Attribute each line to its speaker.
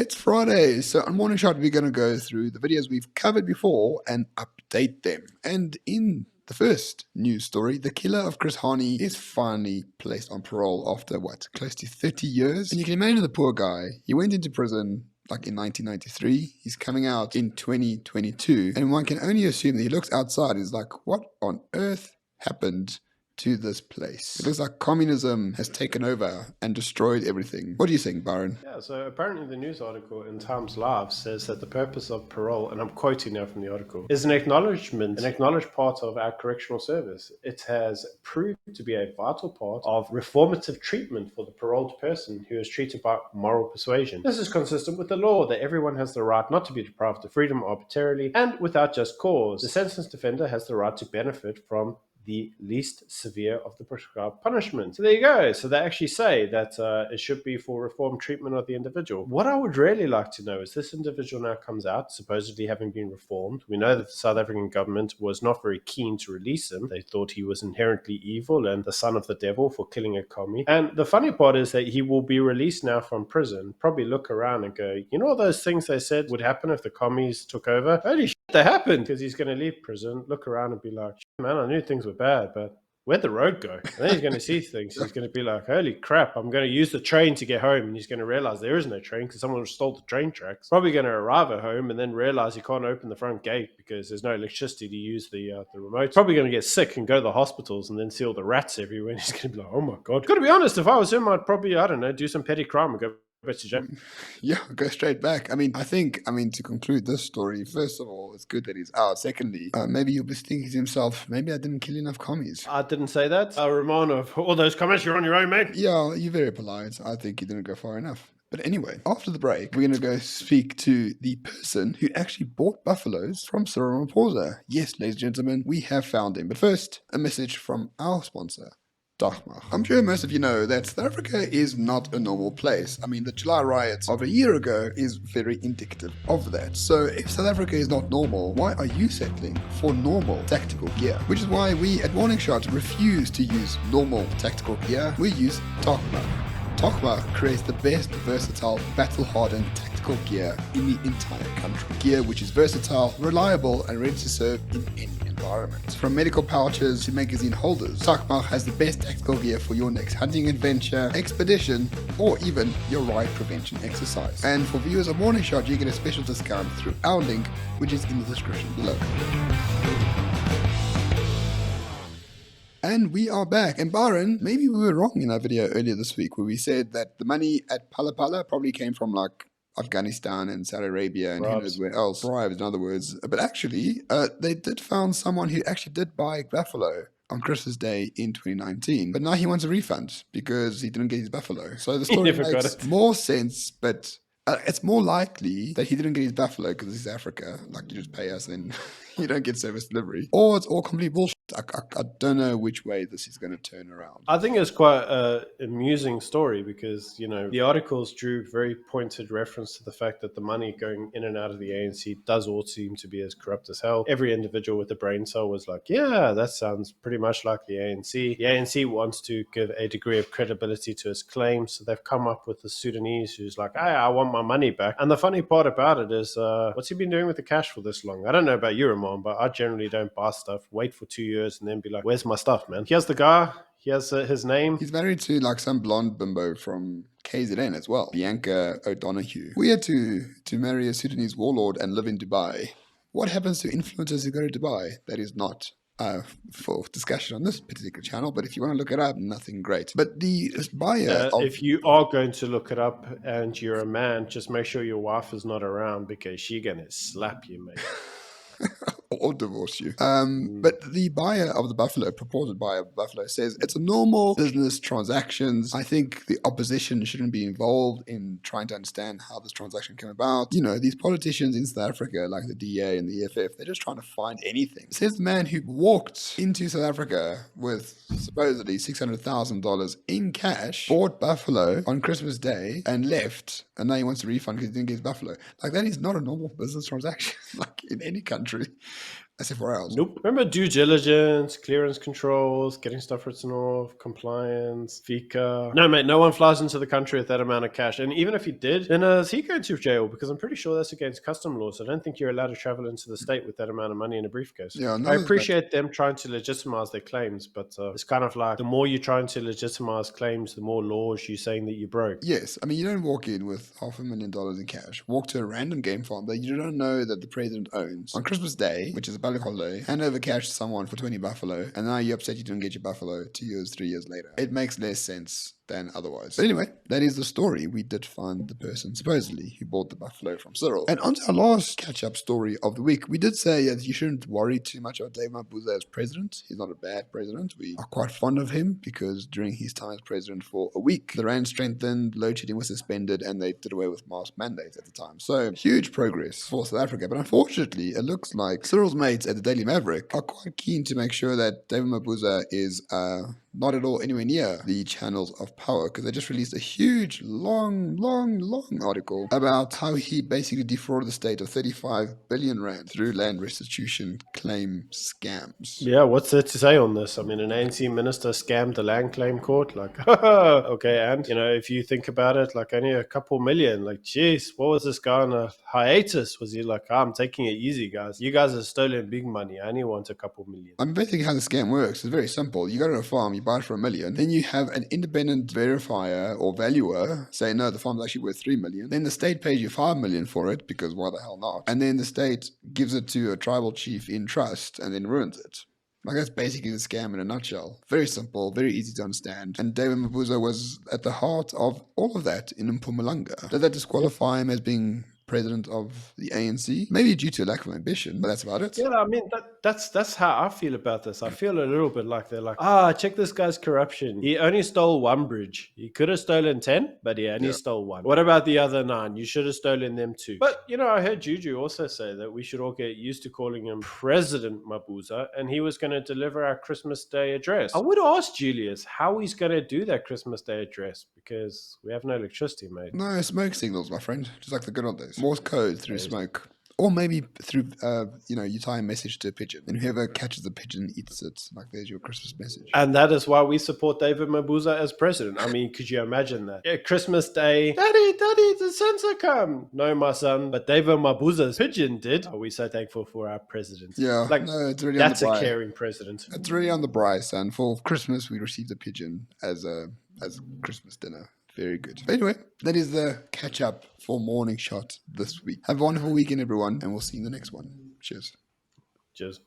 Speaker 1: It's Friday, so on Morning Shot we're going to go through the videos we've covered before and update them. And in the first news story, the killer of Chris Hani is finally placed on parole after, close to 30 years? And you can imagine the poor guy. He went into prison like in 1993. He's coming out in 2022. And one can only assume that he looks outside and is like, what on earth happened to this place? It looks like communism has taken over and destroyed everything. What do you think, Byron?
Speaker 2: Yeah, so apparently the news article in Times Live says that the purpose of parole, and I'm quoting now from the article, is an acknowledged part of our correctional service. It has proved to be a vital part of reformative treatment for the paroled person who is treated by moral persuasion. This is consistent with the law that everyone has the right not to be deprived of freedom arbitrarily and without just cause. The sentenced offender has the right to benefit from the least severe of the prescribed punishment. So there you go. So they actually say that it should be for reform treatment of the individual. What I would really like to know is this individual now comes out, supposedly having been reformed. We know that the South African government was not very keen to release him. They thought he was inherently evil and the son of the devil for killing a commie. And the funny part is that he will be released now from prison, probably look around and go, you know all those things they said would happen if the commies took over? Holy shit, they happened! Because he's going to leave prison, look around and be like, man, I knew things were bad, but where'd the road go? And then he's going to see things. He's going to be like, holy crap, I'm going to use the train to get home. And he's going to realize there is no train because someone stole the train tracks. Probably going to arrive at home and then realize he can't open the front gate because there's no electricity to use the remote. Probably going to get sick and go to the hospitals and then see all the rats everywhere. And he's going to be like, oh my God. Got to be honest, if I was him, I'd probably, I don't know, do some petty crime and go back to jail.
Speaker 1: Yeah, go straight back. I mean, to conclude this story, first of all, it's good that he's out. Secondly, maybe he'll be thinking to himself, maybe I didn't kill enough commies.
Speaker 2: I didn't say that. Ramon, of all those comments, you're on your own, mate.
Speaker 1: Yeah, you're very polite. I think you didn't go far enough. But anyway, after the break, we're going to go speak to the person who actually bought buffaloes from Cyril Mabuza. Yes, ladies and gentlemen, we have found him. But first, a message from our sponsor. I'm sure most of you know that South Africa is not a normal place. I mean, the July riots of a year ago is very indicative of that. So if South Africa is not normal, why are you settling for normal tactical gear? Which is why we at Morning Shot refuse to use normal tactical gear. We use Takma. Takma creates the best versatile, battle-hardened tactical gear in the entire country. Gear which is versatile, reliable, and ready to serve in any environment. From medical pouches to magazine holders, Takma has the best tactical gear for your next hunting adventure, expedition, or even your riot prevention exercise. And for viewers of Morning Shot, you get a special discount through our link, which is in the description below. And we are back. And Byron, maybe we were wrong in our video earlier this week where we said that the money at Phala probably came from like Afghanistan and Saudi Arabia and who knows where else. Bribes, in other words. But actually, they did found someone who actually did buy buffalo on Christmas Day in 2019. But now he wants a refund because he didn't get his buffalo. So the story makes more sense, but it's more likely that he didn't get his buffalo because this is Africa. Like, you just pay us and you don't get service delivery. Or it's all complete bullshit. I don't know which way this is going to turn around.
Speaker 2: I think it's quite an amusing story because, you know, the articles drew very pointed reference to the fact that the money going in and out of the ANC does all seem to be as corrupt as hell. Every individual with a brain cell was like, yeah, that sounds pretty much like the ANC. The ANC wants to give a degree of credibility to its claims, so they've come up with the Sudanese who's like, hey, I want my money back. And the funny part about it is, what's he been doing with the cash for this long? I don't know about you, Ramon, but I generally don't buy stuff, wait for 2 years, and then be like, where's my stuff, man? Here's the guy. He has his name.
Speaker 1: He's married to like some blonde bimbo from KZN as well, Bianca O'Donoghue. We had to marry a Sudanese warlord and live in Dubai. What happens to influencers who go to Dubai? That is not for discussion on this particular channel, but if you want to look it up, nothing great. But the buyer
Speaker 2: if you are going to look it up and you're a man, just make sure your wife is not around because she's gonna slap you, mate.
Speaker 1: Or divorce you. But the buyer of the buffalo, purported buyer of the buffalo, says it's a normal business transactions. I think the opposition shouldn't be involved in trying to understand how this transaction came about. You know, these politicians in South Africa, like the DA and the EFF, they're just trying to find anything. Says the man who walked into South Africa with supposedly $600,000 in cash, bought buffalo on Christmas Day and left, and now he wants a refund because he didn't get his buffalo. Like, that is not a normal business transaction, like in any country. Except for ours.
Speaker 2: Nope. Remember due diligence, clearance controls, getting stuff written off, compliance, FICA. No, mate, no one flies into the country with that amount of cash. And even if he did, then is he going to jail? Because I'm pretty sure that's against custom laws. I don't think you're allowed to travel into the state with that amount of money in a briefcase.
Speaker 1: Yeah,
Speaker 2: I appreciate them trying to legitimize their claims, but it's kind of like the more you're trying to legitimize claims, the more laws you're saying that you broke.
Speaker 1: Yes, I mean, you don't walk in with $500,000 in cash, walk to a random game farm that you don't know that the president owns on Christmas Day, which is a public holiday, hand over cash to someone for 20 buffalo, and now you're upset you didn't get your buffalo 2 years, 3 years later. It makes less sense than otherwise. But anyway, that is the story. We did find the person, supposedly, who bought the buffalo from Cyril. And on to our last catch-up story of the week. We did say that you shouldn't worry too much about Dave Mabuza as president. He's not a bad president. We are quite fond of him because during his time as president for a week, the rand strengthened, load shedding was suspended, and they did away with mask mandates at the time. So, huge progress for South Africa. But unfortunately, it looks like Cyril's mates at the Daily Maverick are quite keen to make sure that David Mabuza is not at all anywhere near the channels of power, because they just released a huge, long article about how he basically defrauded the state of 35 billion rand through land restitution claim scams.
Speaker 2: Yeah, what's there to say on this? I mean, an ANC minister scammed the land claim court. Like, okay, and, you know, if you think about it, like only a couple million, like, geez, what was this guy on a hiatus? Was he like, I'm taking it easy, guys. You guys have stolen big money. I only want a couple million.
Speaker 1: I mean, basically how the scam works is very simple. You go to a farm, you buy it for $1 million, then you have an independent verifier or valuer say, no, the farm's actually worth 3 million. Then the state pays you 5 million for it, because why the hell not? And then the state gives it to a tribal chief in trust and then ruins it. Like, that's basically the scam in a nutshell. Very simple, very easy to understand. And David Mabuza was at the heart of all of that in Mpumalanga. Did that disqualify him as being president of the ANC? Maybe due to lack of ambition, but that's about it.
Speaker 2: Yeah, I mean, that's how I feel about this. I feel a little bit like they're like, check this guy's corruption. He only stole one bridge. He could have stolen 10, but he only stole one. What about the other 9? You should have stolen them too. But, you know, I heard Juju also say that we should all get used to calling him President Mabuza, and he was going to deliver our Christmas Day address. I would ask Julius how he's going to do that Christmas Day address, because we have no electricity, mate.
Speaker 1: No, smoke signals, my friend. Just like the good old days. Morse code through smoke. Or maybe through, you tie a message to a pigeon. And whoever catches the pigeon eats it. Like, there's your Christmas message.
Speaker 2: And that is why we support David Mabuza as president. I mean, could you imagine that? Yeah, Christmas Day, Daddy, the Santa come. No, my son, but David Mabuza's pigeon did. Are we so thankful for our president?
Speaker 1: Yeah,
Speaker 2: like,
Speaker 1: no, it's really
Speaker 2: that's
Speaker 1: on the
Speaker 2: a caring president.
Speaker 1: It's really on the braai, son. For Christmas, we received a pigeon as Christmas dinner. Very good. But anyway, that is the catch up for Morning Shot this week. Have a wonderful weekend, everyone, and we'll see you in the next one. Cheers.
Speaker 2: Cheers.